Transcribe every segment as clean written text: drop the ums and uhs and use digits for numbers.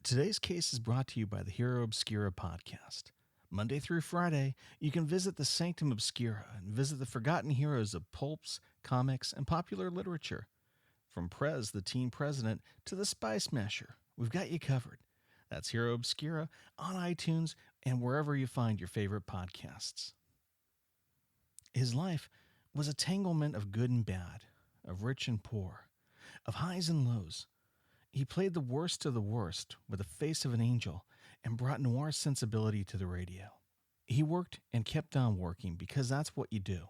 Today's case is brought to you by the Hero Obscura podcast. Monday through Friday, you can visit the Sanctum Obscura and visit the forgotten heroes of pulps, comics, and popular literature. From Prez, the teen president, to the Spy Smasher, we've got you covered. That's Hero Obscura on iTunes and wherever you find your favorite podcasts. His life was a tanglement of good and bad, of rich and poor, of highs and lows. He played the worst of the worst with the face of an angel and brought noir sensibility to the radio. He worked and kept on working because that's what you do.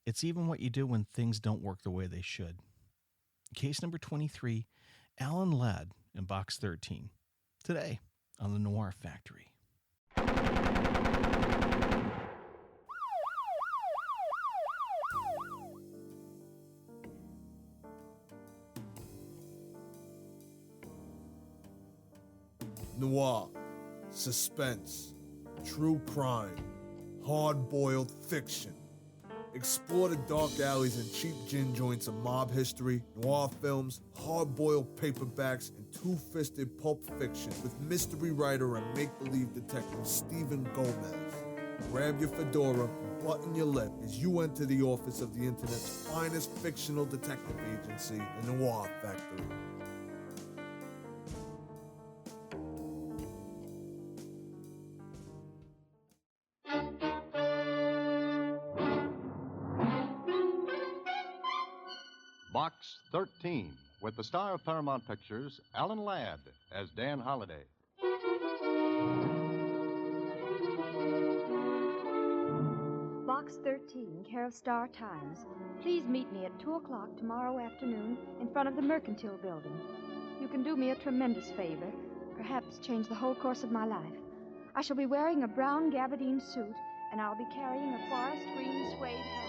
It's even what you do when things don't work the way they should. Case number 23, Alan Ladd in Box 13. Today on the Noir Factory. Noir, suspense, true crime, hard-boiled fiction. Explore the dark alleys and cheap gin joints of mob history, noir films, hard-boiled paperbacks, and two-fisted pulp fiction with mystery writer and make-believe detective Stephen Gomez. Grab your fedora and button your lip as you enter the office of the internet's finest fictional detective agency, the Noir Factory. Box 13, with the star of Paramount Pictures, Alan Ladd, as Dan Holliday. Box 13, care of Star Times. Please meet me at 2 o'clock tomorrow afternoon in front of the Mercantile Building. You can do me a tremendous favor, perhaps change the whole course of my life. I shall be wearing a brown gabardine suit, and I'll be carrying a forest green suede hat.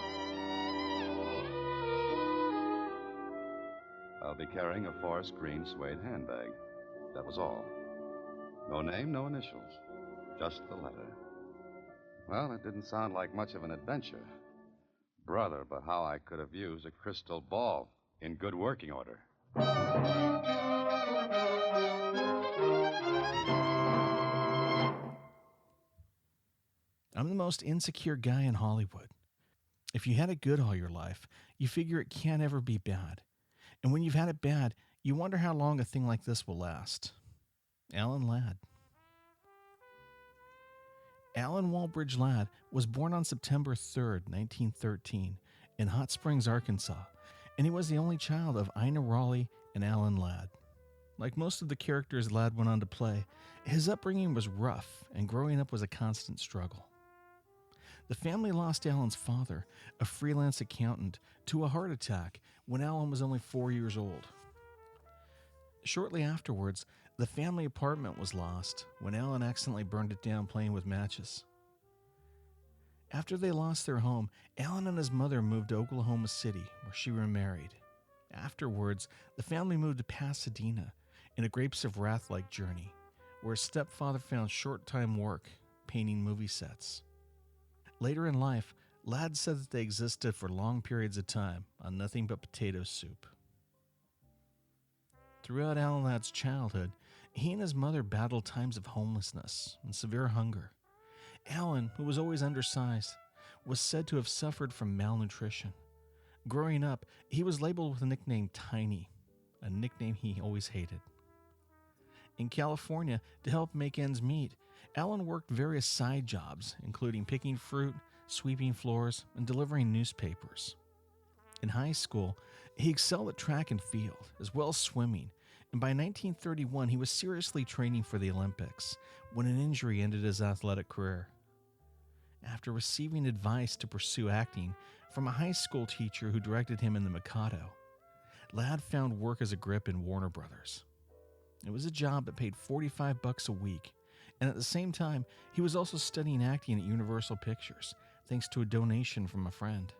I'll be carrying a forest green suede handbag. That was all. No name, no initials. Just the letter. Well, it didn't sound like much of an adventure. Brother, but how I could have used a crystal ball in good working order. I'm the most insecure guy in Hollywood. If you had it good all your life, you figure it can't ever be bad. And when you've had it bad, you wonder how long a thing like this will last. Alan Ladd. Alan Walbridge Ladd was born on September 3rd, 1913, in Hot Springs, Arkansas, and he was the only child of Ina Raleigh and Alan Ladd. Like most of the characters Ladd went on to play, his upbringing was rough, and growing up was a constant struggle. The family lost Alan's father, a freelance accountant, to a heart attack when Alan was only 4 years old. Shortly afterwards, the family apartment was lost when Alan accidentally burned it down playing with matches. After they lost their home, Alan and his mother moved to Oklahoma City, where she remarried. Afterwards, the family moved to Pasadena in a Grapes of Wrath-like journey, where his stepfather found short-time work painting movie sets. Later in life, Ladd said that they existed for long periods of time on nothing but potato soup. Throughout Alan Ladd's childhood, he and his mother battled times of homelessness and severe hunger. Alan, who was always undersized, was said to have suffered from malnutrition. Growing up, he was labeled with the nickname Tiny, a nickname he always hated. In California, to help make ends meet, Alan worked various side jobs, including picking fruit, sweeping floors, and delivering newspapers. In high school, he excelled at track and field, as well as swimming, and by 1931 he was seriously training for the Olympics when an injury ended his athletic career. After receiving advice to pursue acting from a high school teacher who directed him in The Mikado, Ladd found work as a grip in Warner Brothers. It was a job that paid $45 a week, and at the same time, he was also studying acting at Universal Pictures, thanks to a donation from a friend.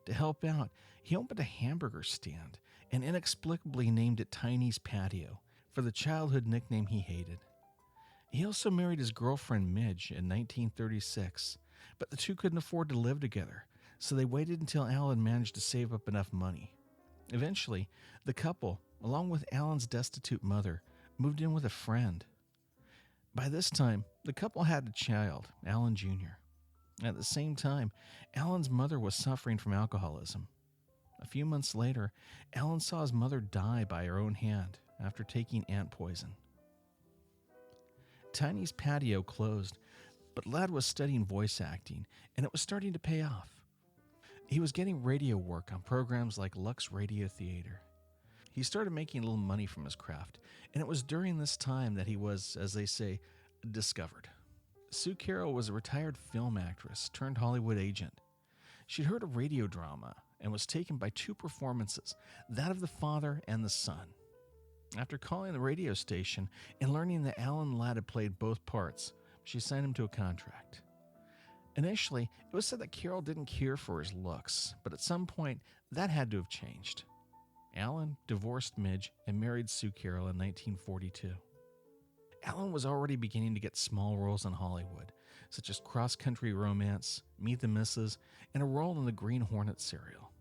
To help out, he opened a hamburger stand and inexplicably named it Tiny's Patio for the childhood nickname he hated. He also married his girlfriend Midge in 1936, but the two couldn't afford to live together, so they waited until Alan managed to save up enough money. Eventually, the couple, along with Alan's destitute mother, moved in with a friend. By this time, the couple had a child, Alan Jr. At the same time, Alan's mother was suffering from alcoholism. A few months later, Alan saw his mother die by her own hand after taking ant poison. Tiny's patio closed, but Ladd was studying voice acting, and it was starting to pay off. He was getting radio work on programs like Lux Radio Theater. He started making a little money from his craft, and it was during this time that he was, as they say, discovered. Sue Carroll was a retired film actress turned Hollywood agent. She'd heard a radio drama and was taken by two performances, that of the father and the son. After calling the radio station and learning that Alan Ladd had played both parts, she signed him to a contract. Initially, it was said that Carroll didn't care for his looks, but at some point, that had to have changed. Alan divorced Midge and married Sue Carroll in 1942. Alan was already beginning to get small roles in Hollywood, such as Cross Country Romance, Meet the Misses, and a role in the Green Hornet serial.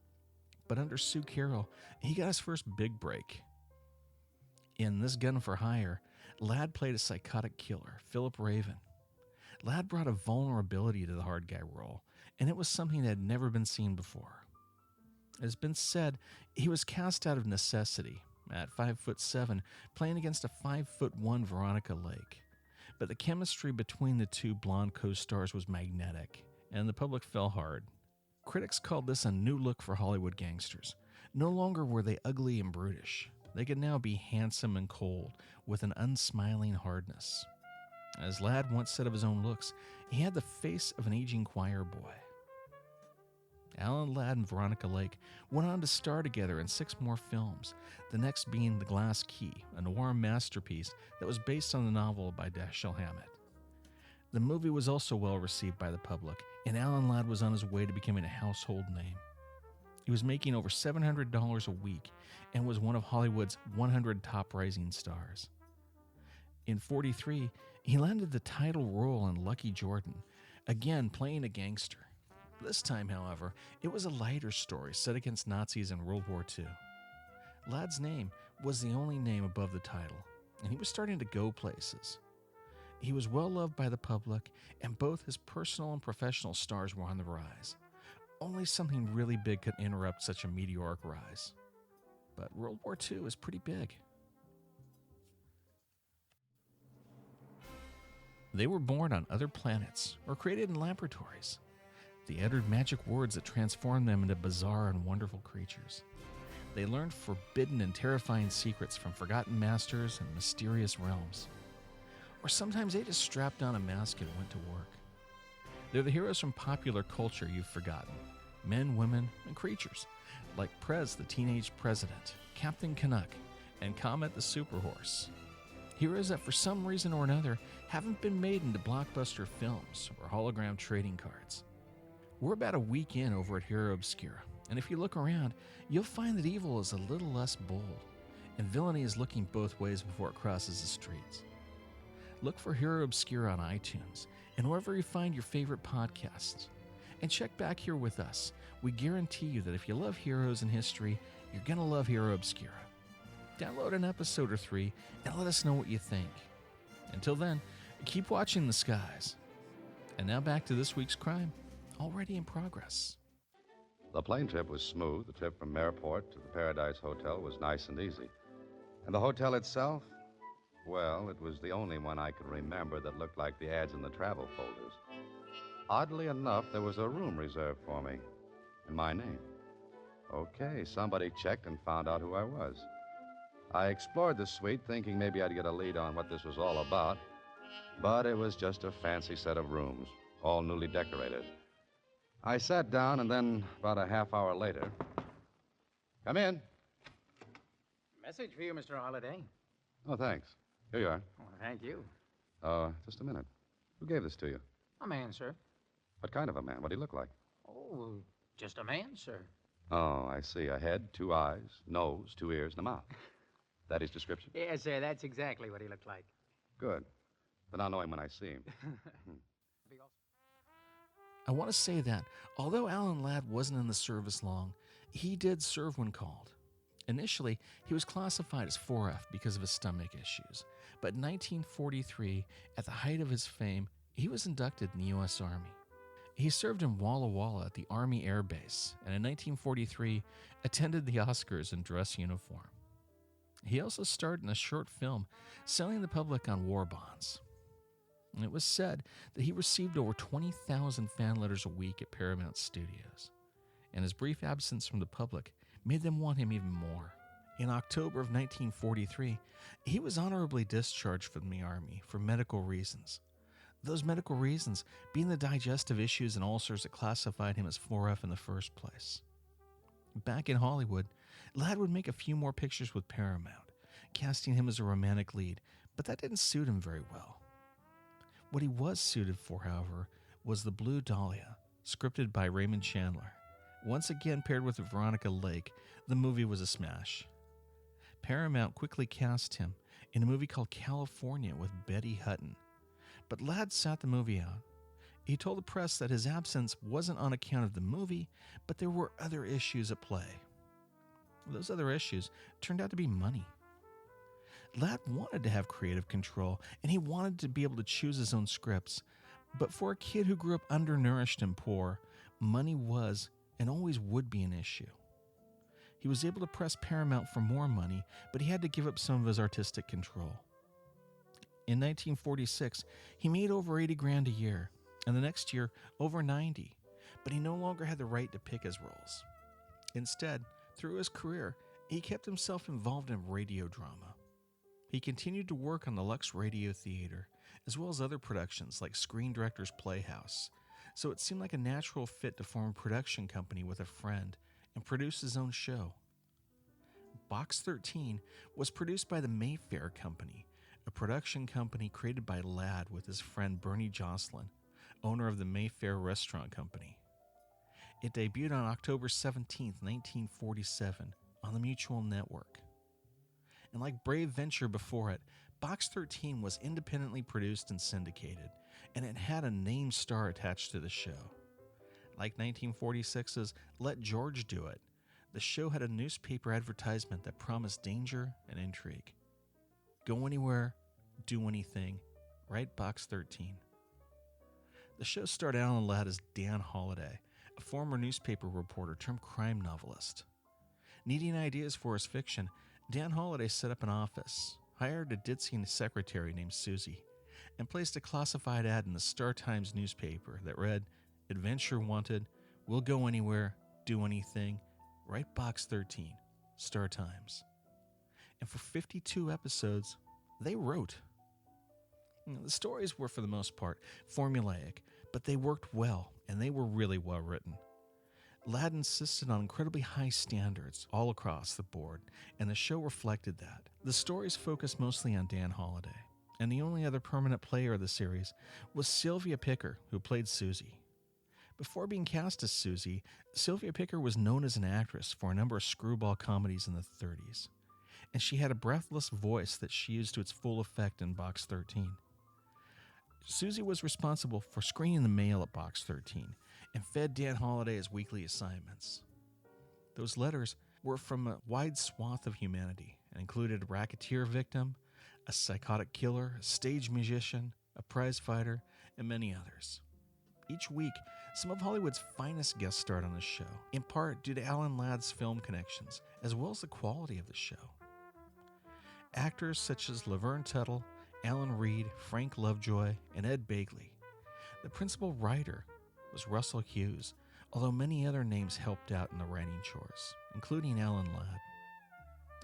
But under Sue Carroll, he got his first big break. In This Gun for Hire, Ladd played a psychotic killer, Philip Raven. Ladd brought a vulnerability to the hard guy role, and it was something that had never been seen before. It has been said he was cast out of necessity, at 5'7", playing against a 5'1" Veronica Lake. But the chemistry between the two blonde co-stars was magnetic, and the public fell hard. Critics called this a new look for Hollywood gangsters. No longer were they ugly and brutish. They could now be handsome and cold, with an unsmiling hardness. As Ladd once said of his own looks, he had the face of an aging choir boy. Alan Ladd and Veronica Lake went on to star together in 6 more films, the next being The Glass Key, a noir masterpiece that was based on the novel by Dashiell Hammett. The movie was also well received by the public, and Alan Ladd was on his way to becoming a household name. He was making over $700 a week and was one of Hollywood's 100 top rising stars. In 1943, he landed the title role in Lucky Jordan, again playing a gangster. This time, however, it was a lighter story set against Nazis in World War II. Ladd's name was the only name above the title, and he was starting to go places. He was well loved by the public, and both his personal and professional stars were on the rise. Only something really big could interrupt such a meteoric rise. But World War II is pretty big. They were born on other planets or created in laboratories. They uttered magic words that transformed them into bizarre and wonderful creatures. They learned forbidden and terrifying secrets from forgotten masters and mysterious realms. Or sometimes they just strapped on a mask and went to work. They're the heroes from popular culture you've forgotten. Men, women, and creatures, like Prez the Teenage President, Captain Canuck, and Comet the Superhorse. Heroes that for some reason or another haven't been made into blockbuster films or hologram trading cards. We're about a week in over at Hero Obscura, and if you look around, you'll find that evil is a little less bold, and villainy is looking both ways before it crosses the streets. Look for Hero Obscura on iTunes and wherever you find your favorite podcasts. And check back here with us. We guarantee you that if you love heroes in history, you're going to love Hero Obscura. Download an episode or 3 and let us know what you think. Until then, keep watching the skies. And now back to this week's crime, already in progress. The plane trip was smooth. The trip from Airport to the Paradise Hotel was nice and easy. And the hotel itself? Well, it was the only one I could remember that looked like the ads in the travel folders. Oddly enough, there was a room reserved for me in my name. Okay, somebody checked and found out who I was. I explored the suite thinking maybe I'd get a lead on what this was all about, but it was just a fancy set of rooms, all newly decorated. I sat down, and then about a half hour later... Come in. Message for you, Mr. Holliday. Oh, thanks. Here you are. Oh, thank you. Just a minute. Who gave this to you? A man, sir. What kind of a man? What did he look like? Oh, just a man, sir. Oh, I see. A head, 2 eyes, nose, 2 ears, and a mouth. That his description? Yes, sir, that's exactly what he looked like. Good. Then I'll know him when I see him. I want to say that, although Alan Ladd wasn't in the service long, he did serve when called. Initially, he was classified as 4F because of his stomach issues, But in 1943, at the height of his fame, he was inducted in the U.S. Army. He served in Walla Walla at the Army Air Base, and in 1943 attended the Oscars in dress uniform. He also starred in a short film selling the public on war bonds. And it was said that he received over 20,000 fan letters a week at Paramount Studios, and his brief absence from the public made them want him even more. In October of 1943, he was honorably discharged from the Army for medical reasons. Those medical reasons being the digestive issues and ulcers that classified him as 4F in the first place. Back in Hollywood, Ladd would make a few more pictures with Paramount, casting him as a romantic lead, but that didn't suit him very well. What he was suited for, however, was The Blue Dahlia, scripted by Raymond Chandler. Once again paired with Veronica Lake, the movie was a smash. Paramount quickly cast him in a movie called California with Betty Hutton. But Ladd sat the movie out. He told the press that his absence wasn't on account of the movie, but there were other issues at play. Those other issues turned out to be money. Ladd wanted to have creative control, and he wanted to be able to choose his own scripts. But for a kid who grew up undernourished and poor, money was and always would be an issue. He was able to press Paramount for more money, but he had to give up some of his artistic control. In 1946, he made over 80 grand a year, and the next year, over 90, but he no longer had the right to pick his roles. Instead, through his career, he kept himself involved in radio drama. He continued to work on the Lux Radio Theater, as well as other productions like Screen Directors Playhouse, so it seemed like a natural fit to form a production company with a friend and produce his own show. Box 13 was produced by the Mayfair Company, a production company created by Ladd with his friend Bernie Jocelyn, owner of the Mayfair Restaurant Company. It debuted on October 17, 1947, on the Mutual Network. And like Brave Venture before it, Box 13 was independently produced and syndicated, and it had a name star attached to the show. Like 1946's Let George Do It, the show had a newspaper advertisement that promised danger and intrigue. Go anywhere, do anything, write Box 13. The show starred Alan Ladd as Dan Holliday, a former newspaper reporter turned crime novelist. Needing ideas for his fiction, Dan Holliday set up an office, hired a ditzy secretary named Susie, and placed a classified ad in the Star Times newspaper that read, "Adventure wanted, will go anywhere, do anything, write Box 13, Star Times." And for 52 episodes, they wrote. The stories were, for the most part, formulaic, but they worked well, and they were really well written. Ladd insisted on incredibly high standards all across the board, and the show reflected that. The stories focused mostly on Dan Holliday, and the only other permanent player of the series was Sylvia Picker, who played Susie. Before being cast as Susie, Sylvia Picker was known as an actress for a number of screwball comedies in the 30s, and she had a breathless voice that she used to its full effect in Box 13. Susie was responsible for screening the mail at Box 13 and fed Dan Holliday his weekly assignments. Those letters were from a wide swath of humanity and included a racketeer victim, a psychotic killer, a stage musician, a prize fighter, and many others. Each week, some of Hollywood's finest guests starred on the show, in part due to Alan Ladd's film connections, as well as the quality of the show. Actors such as Laverne Tuttle, Alan Reed, Frank Lovejoy, and Ed Begley. The principal writer was Russell Hughes, although many other names helped out in the writing chores, including Alan Ladd.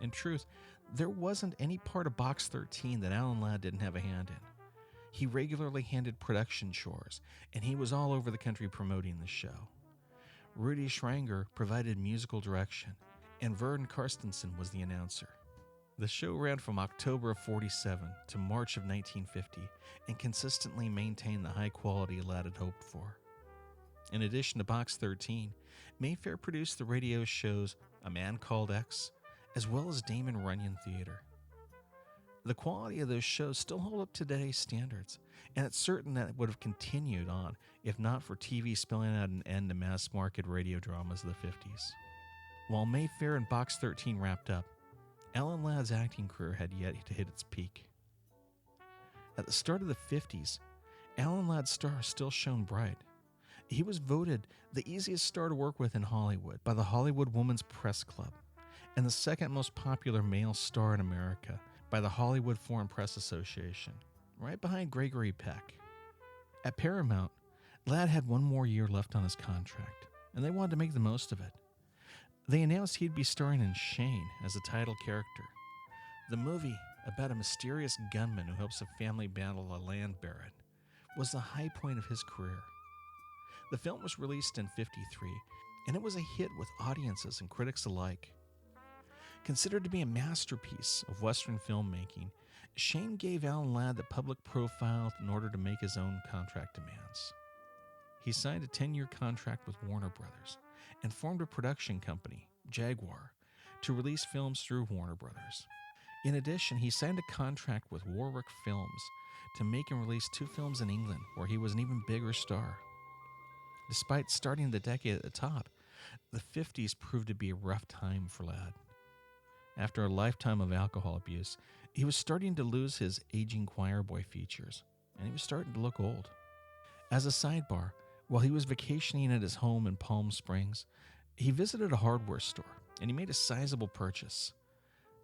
In truth, there wasn't any part of Box 13 that Alan Ladd didn't have a hand in. He regularly handled production chores, and he was all over the country promoting the show. Rudy Schranger provided musical direction, and Vern Karstensen was the announcer. The show ran from October of 47 to March of 1950 and consistently maintained the high quality Ladd had hoped for. In addition to Box 13, Mayfair produced the radio shows A Man Called X, as well as Damon Runyon Theater. The quality of those shows still hold up to today's standards, and it's certain that it would have continued on if not for TV spelling out an end to mass-market radio dramas of the 50s. While Mayfair and Box 13 wrapped up, Alan Ladd's acting career had yet to hit its peak. At the start of the 50s, Alan Ladd's star still shone bright. He was voted the easiest star to work with in Hollywood by the Hollywood Women's Press Club, and the second most popular male star in America by the Hollywood Foreign Press Association, right behind Gregory Peck. At Paramount, Ladd had one more year left on his contract, and they wanted to make the most of it. They announced he'd be starring in Shane as a title character. The movie, about a mysterious gunman who helps a family battle a land baron, was the high point of his career. The film was released in '53, and it was a hit with audiences and critics alike. Considered to be a masterpiece of Western filmmaking, Shane gave Alan Ladd the public profile in order to make his own contract demands. He signed a 10-year contract with Warner Brothers and formed a production company, Jaguar, to release films through Warner Brothers. In addition, he signed a contract with Warwick Films to make and release 2 films in England, where he was an even bigger star. Despite starting the decade at the top, the 50s proved to be a rough time for Ladd. After a lifetime of alcohol abuse, he was starting to lose his aging choir boy features, and he was starting to look old. As a sidebar, while he was vacationing at his home in Palm Springs, he visited a hardware store, and he made a sizable purchase.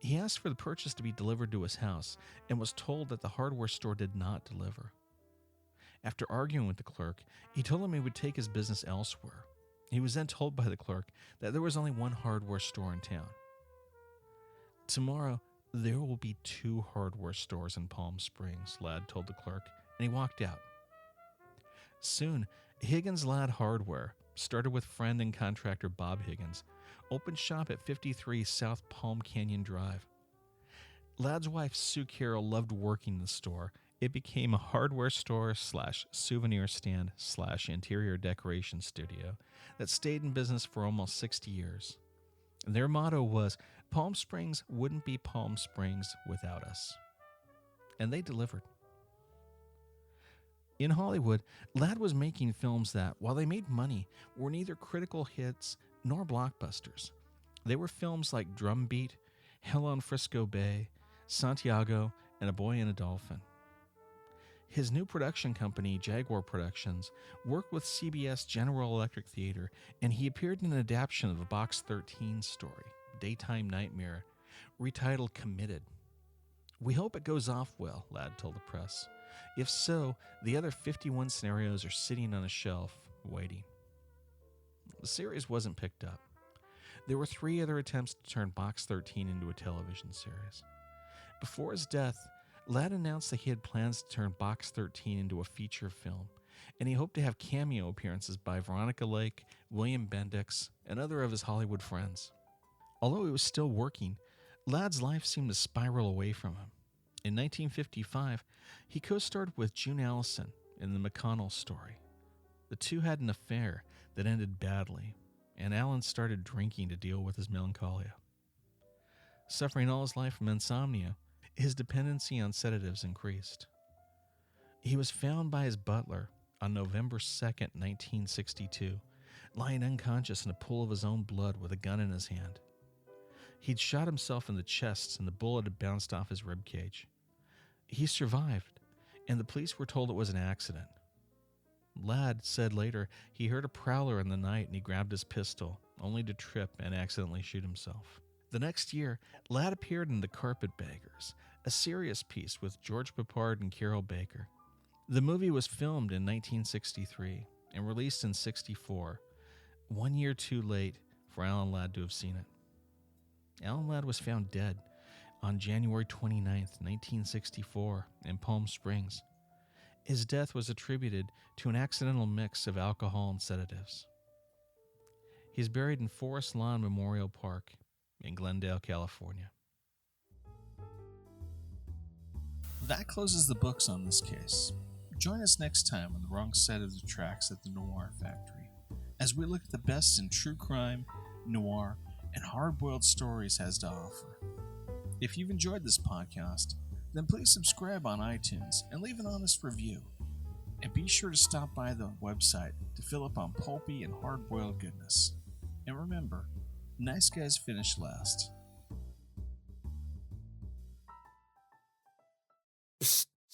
He asked for the purchase to be delivered to his house and was told that the hardware store did not deliver. After arguing with the clerk, he told him he would take his business elsewhere. He was then told by the clerk that there was only one hardware store in town. Tomorrow, there will be 2 hardware stores in Palm Springs, Ladd told the clerk, and he walked out. Soon, Higgins Ladd Hardware, started with friend and contractor Bob Higgins, opened shop at 53 South Palm Canyon Drive. Ladd's wife, Sue Carroll, loved working in the store. It became a hardware store / souvenir stand / interior decoration studio that stayed in business for almost 60 years. Their motto was, "Palm Springs wouldn't be Palm Springs without us." And they delivered. In Hollywood, Ladd was making films that, while they made money, were neither critical hits nor blockbusters. They were films like Drumbeat, Hell on Frisco Bay, Santiago, and A Boy and a Dolphin. His new production company, Jaguar Productions, worked with CBS General Electric Theater, and he appeared in an adaptation of a Box 13 story, Daytime Nightmare, retitled Committed. "We hope it goes off well," Ladd told the press. "If so, the other 51 scenarios are sitting on a shelf, waiting." The series wasn't picked up. There were 3 other attempts to turn Box 13 into a television series. Before his death, Ladd announced that he had plans to turn Box 13 into a feature film, and he hoped to have cameo appearances by Veronica Lake, William Bendix, and other of his Hollywood friends. Although he was still working, Ladd's life seemed to spiral away from him. In 1955, he co-starred with June Allison in The McConnell Story. The two had an affair that ended badly, and Allen started drinking to deal with his melancholia. Suffering all his life from insomnia, his dependency on sedatives increased. He was found by his butler on November 2nd, 1962, lying unconscious in a pool of his own blood with a gun in his hand. He'd shot himself in the chest, and the bullet had bounced off his ribcage. He survived, and the police were told it was an accident. Ladd said later he heard a prowler in the night and he grabbed his pistol, only to trip and accidentally shoot himself. The next year, Ladd appeared in The Carpetbaggers, a serious piece with George Peppard and Carol Baker. The movie was filmed in 1963 and released in '64, 1 year too late for Alan Ladd to have seen it. Alan Ladd was found dead on January 29, 1964, in Palm Springs. His death was attributed to an accidental mix of alcohol and sedatives. He's buried in Forest Lawn Memorial Park in Glendale, California. That closes the books on this case. Join us next time on the wrong side of the tracks at the Noir Factory, as we look at the best in true crime, noir, and hard-boiled stories has to offer. If you've enjoyed this podcast, then please subscribe on iTunes and leave an honest review. And be sure to stop by the website to fill up on pulpy and hard-boiled goodness. And remember, nice guys finish last.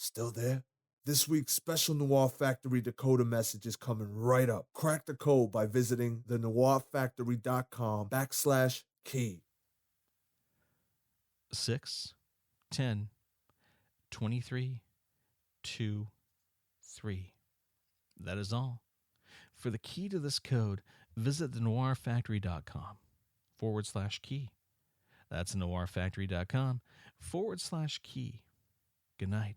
Still there? This week's special Noir Factory decoder message is coming right up. Crack the code by visiting thenoirfactory.com/key. 6, 10, 23, 2, 3. That is all. For the key to this code, visit thenoirfactory.com/key. That's noirfactory.com/key. Good night.